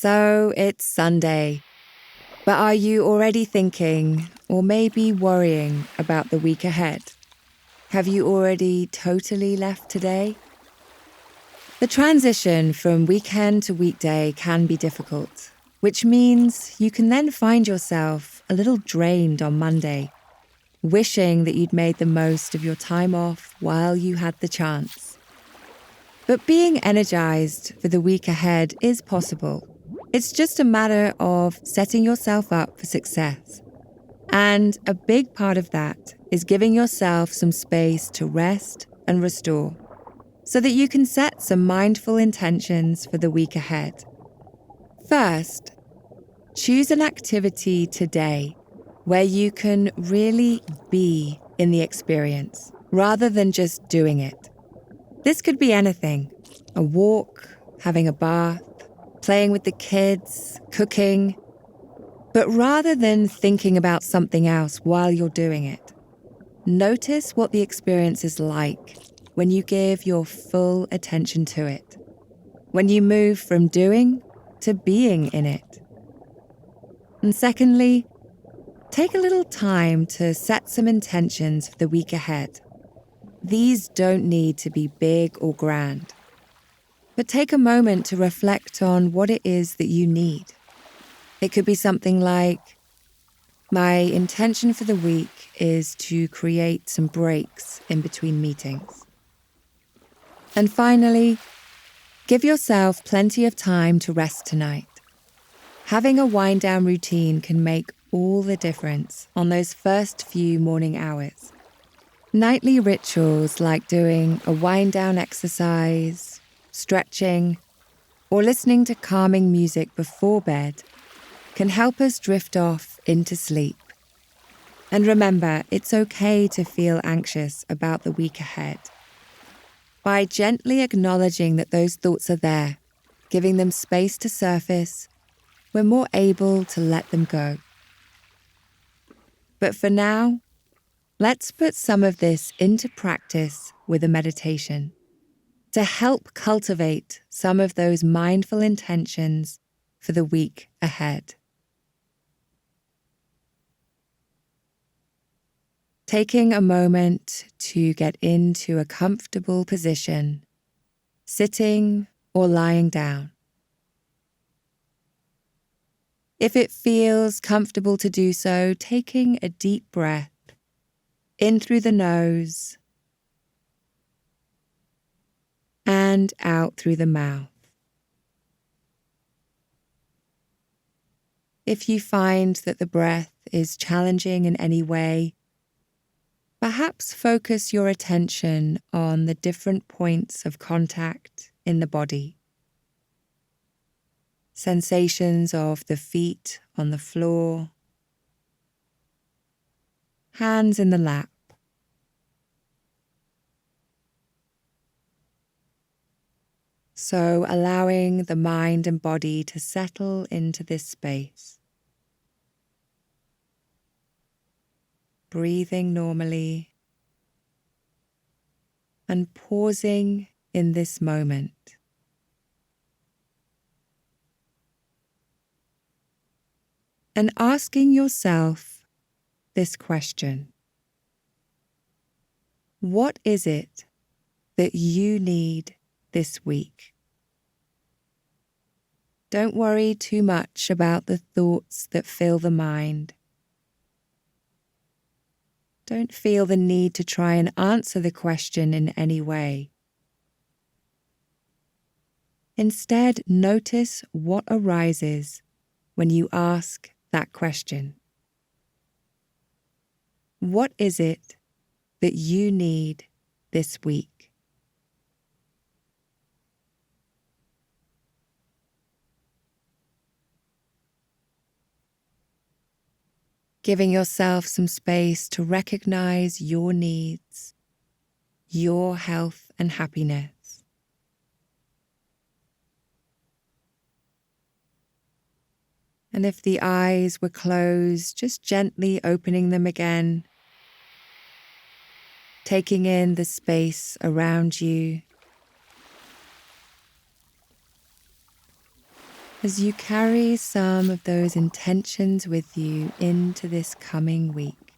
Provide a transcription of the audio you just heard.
So it's Sunday, but are you already thinking or maybe worrying about the week ahead? Have you already totally left today? The transition from weekend to weekday can be difficult, which means you can then find yourself a little drained on Monday, wishing that you'd made the most of your time off while you had the chance. But being energized for the week ahead is possible. It's just a matter of setting yourself up for success. And a big part of that is giving yourself some space to rest and restore, so that you can set some mindful intentions for the week ahead. First, choose an activity today where you can really be in the experience rather than just doing it. This could be anything: a walk, having a bath, playing with the kids, cooking. But rather than thinking about something else while you're doing it, notice what the experience is like when you give your full attention to it, when you move from doing to being in it. And secondly, take a little time to set some intentions for the week ahead. These don't need to be big or grand, but take a moment to reflect on what it is that you need. It could be something like, my intention for the week is to create some breaks in between meetings. And finally, give yourself plenty of time to rest tonight. Having a wind-down routine can make all the difference on those first few morning hours. Nightly rituals like doing a wind-down exercise, stretching, or listening to calming music before bed can help us drift off into sleep. And remember, it's okay to feel anxious about the week ahead. By gently acknowledging that those thoughts are there, giving them space to surface, we're more able to let them go. But for now, let's put some of this into practice with a meditation to help cultivate some of those mindful intentions for the week ahead. Taking a moment to get into a comfortable position, sitting or lying down. If it feels comfortable to do so, taking a deep breath in through the nose and out through the mouth. If you find that the breath is challenging in any way, perhaps focus your attention on the different points of contact in the body. Sensations of the feet on the floor, hands in the lap. So allowing the mind and body to settle into this space. Breathing normally and pausing in this moment. And asking yourself this question: what is it that you need this week? Don't worry too much about the thoughts that fill the mind. Don't feel the need to try and answer the question in any way. Instead, notice what arises when you ask that question. What is it that you need this week? Giving yourself some space to recognize your needs, your health and happiness. And if the eyes were closed, just gently opening them again, taking in the space around you. as you carry some of those intentions with you into this coming week.